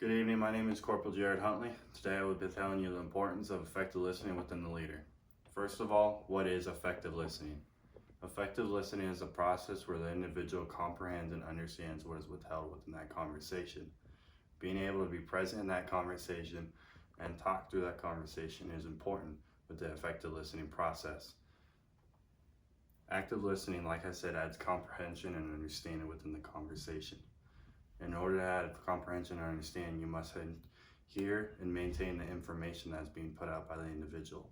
Good evening, my name is Corporal Jared Huntley. Today I will be telling you the importance of effective listening within the leader. First of all, what is effective listening? Effective listening is a process where the individual comprehends and understands what is withheld within that conversation. Being able to be present in that conversation and talk through that conversation is important with the effective listening process. Active listening, like I said, adds comprehension and understanding within the conversation. In order to add comprehension and understanding, you must hear and maintain the information that's being put out by the individual.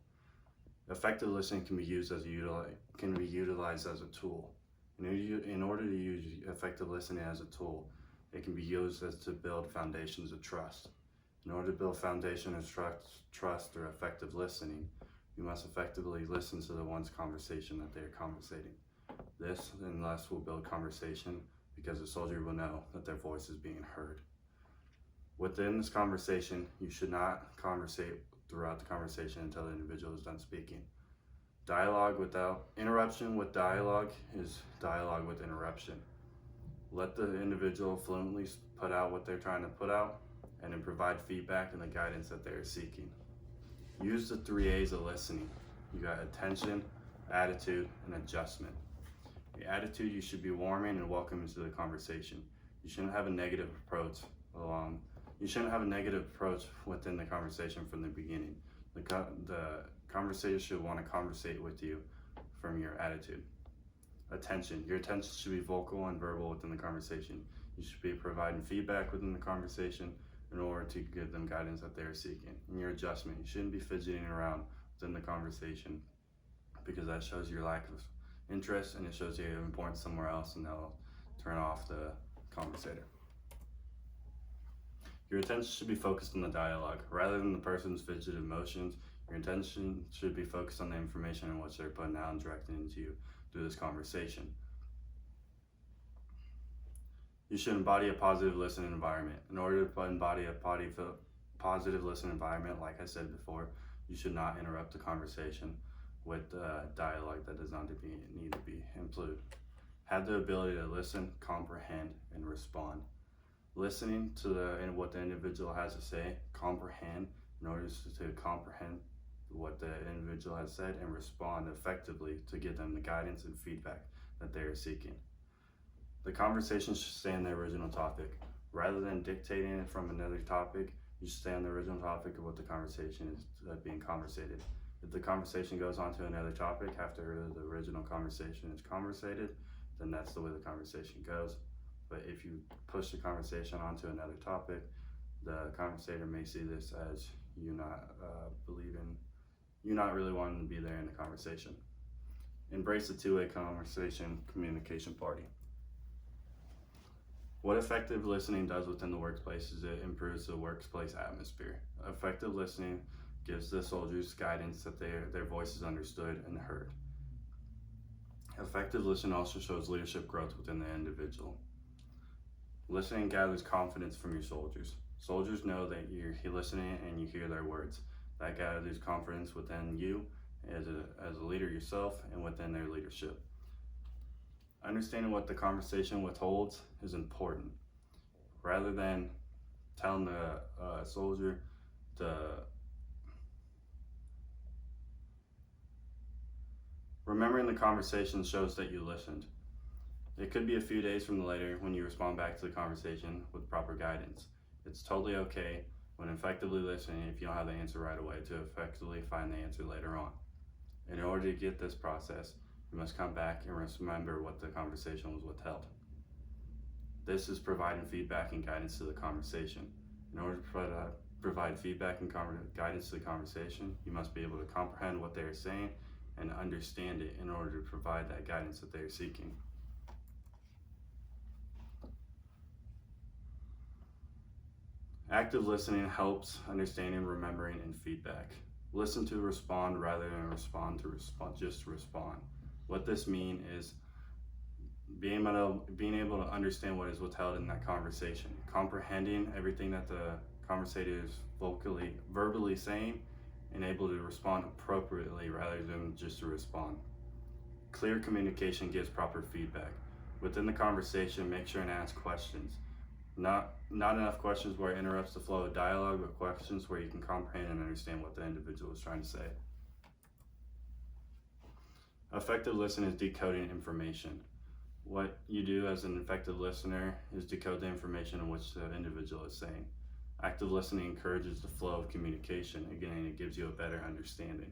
Effective listening can be utilized as a tool. In order to use effective listening as a tool, it can be used to build foundations of trust. In order to build foundation of trust through effective listening, you must effectively listen to the one's conversation that they are conversating. This and thus will build conversation, because the soldier will know that their voice is being heard. Within this conversation, you should not conversate throughout the conversation until the individual is done speaking. Dialogue without interruption with dialogue is dialogue with interruption. Let the individual fluently put out what they're trying to put out, and then provide feedback and the guidance that they are seeking. Use the 3 A's of listening. You got attention, attitude, and adjustment. The attitude, you should be warming and welcoming to the conversation. You shouldn't have a negative approach within the conversation from the beginning. The conversation should want to conversate with you from your attitude. Attention, your attention should be vocal and verbal within the conversation. You should be providing feedback within the conversation in order to give them guidance that they are seeking. And your adjustment, you shouldn't be fidgeting around within the conversation, because that shows your lack of interest and it shows you have importance somewhere else, and that'll turn off the conversator. Your attention should be focused on the dialogue rather than the person's fidgeted motions. Your attention should be focused on the information and what they're putting out and directing into you through this conversation. You should embody a positive listening environment. In order to embody a positive listening environment, like I said before, you should not interrupt the conversation with dialogue that does not need to be included. Have the ability to listen, comprehend, and respond. Listening to what the individual has to say, comprehend in order to comprehend what the individual has said, and respond effectively to give them the guidance and feedback that they are seeking. The conversation should stay on the original topic. Rather than dictating it from another topic, you should stay on the original topic of what the conversation is being conversated. If the conversation goes on to another topic after the original conversation is conversated, then that's the way the conversation goes. But if you push the conversation onto another topic, the conversator may see this as you not really wanting to be there in the conversation. Embrace the two-way conversation communication party. What effective listening does within the workplace is it improves the workplace atmosphere. Effective listening gives the soldiers guidance that their voice is understood and heard. Effective listening also shows leadership growth within the individual. Listening gathers confidence from your soldiers. Soldiers know that you're listening and you hear their words. That gathers confidence within you as a leader yourself and within their leadership. Understanding what the conversation withholds is important. Rather than telling the soldier remembering the conversation shows that you listened. It could be a few days from later when you respond back to the conversation with proper guidance. It's totally okay when effectively listening if you don't have the answer right away to effectively find the answer later on. In order to get this process, you must come back and remember what the conversation was withheld. This is providing feedback and guidance to the conversation. In order to provide feedback and guidance to the conversation, you must be able to comprehend what they are saying and understand it in order to provide that guidance that they are seeking. Active listening helps understanding, remembering, and feedback. Listen to respond rather than respond to just respond. What this means is being able to understand what is withheld in that conversation, comprehending everything that the conversator is verbally saying, and able to respond appropriately rather than just to respond. Clear communication gives proper feedback. Within the conversation, make sure and ask questions. Not enough questions where it interrupts the flow of dialogue, but questions where you can comprehend and understand what the individual is trying to say. Effective listening is decoding information. What you do as an effective listener is decode the information in which the individual is saying. Active listening encourages the flow of communication. Again, it gives you a better understanding.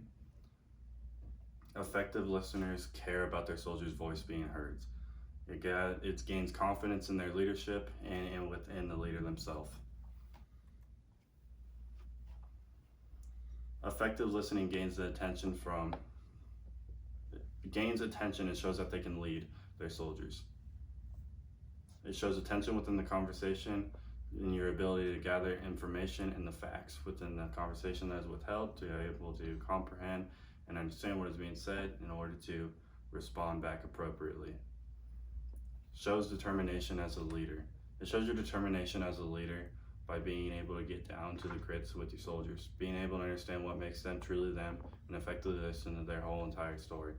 Effective listeners care about their soldiers' voice being heard. It gains confidence in their leadership and within the leader themselves. Effective listening gains attention and shows that they can lead their soldiers. It shows attention within the conversation and your ability to gather information and the facts within the conversation that is withheld to be able to comprehend and understand what is being said in order to respond back appropriately. Shows determination as a leader. It shows your determination as a leader by being able to get down to the grits with your soldiers, being able to understand what makes them truly them and effectively listen to their whole entire story.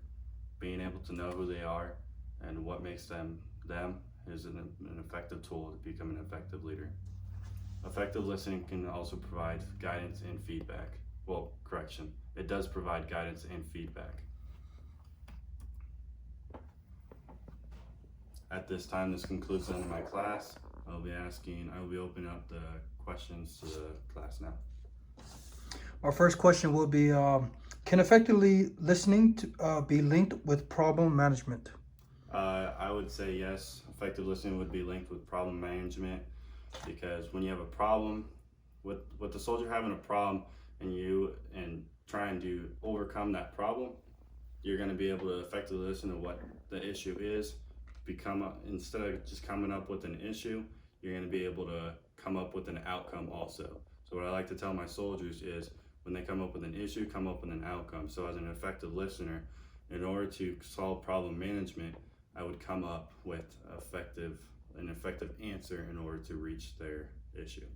Being able to know who they are and what makes them them is an effective tool to become an effective leader. Effective listening can also provide guidance and feedback. Well, correction, it does provide guidance and feedback. At this time, this concludes the end of my class. I will be opening up the questions to the class now. Our first question will be, can effectively listening be linked with problem management? I would say yes. Effective listening would be linked with problem management, because when you have a problem, with the soldier having a problem and trying to overcome that problem, you're going to be able to effectively listen to what the issue is. Instead of just coming up with an issue, you're going to be able to come up with an outcome also. So what I like to tell my soldiers is, when they come up with an issue, come up with an outcome. So as an effective listener, in order to solve problem management, I would come up with an effective answer in order to reach their issue.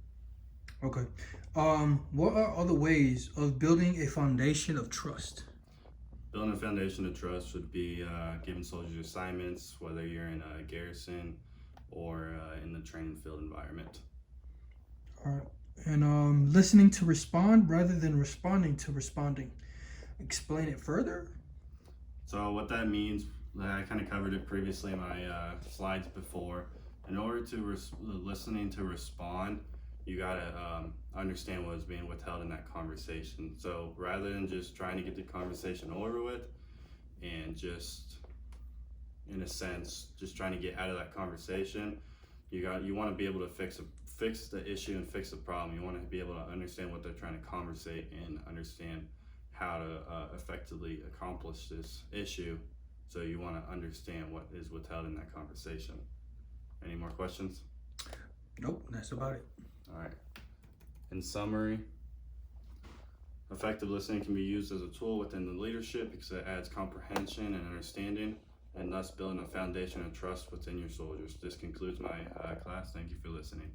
Okay. What are other ways of building a foundation of trust? Building a foundation of trust would be giving soldiers assignments, whether you're in a garrison or in the training field environment. All right. And listening to respond rather than responding to responding. Explain it further. So what that means, I kind of covered it previously in my slides before. In order to listening to respond, you gotta understand what is being withheld in that conversation. So rather than just trying to get the conversation over with and just, in a sense, just trying to get out of that conversation, you want to be able to fix the issue and fix the problem. You want to be able to understand what they're trying to conversate and understand how to effectively accomplish this issue. So you want to understand what is withheld in that conversation. Any more questions? Nope, that's about it. All right. In summary, effective listening can be used as a tool within the leadership because it adds comprehension and understanding, and thus building a foundation of trust within your soldiers. This concludes my class. Thank you for listening.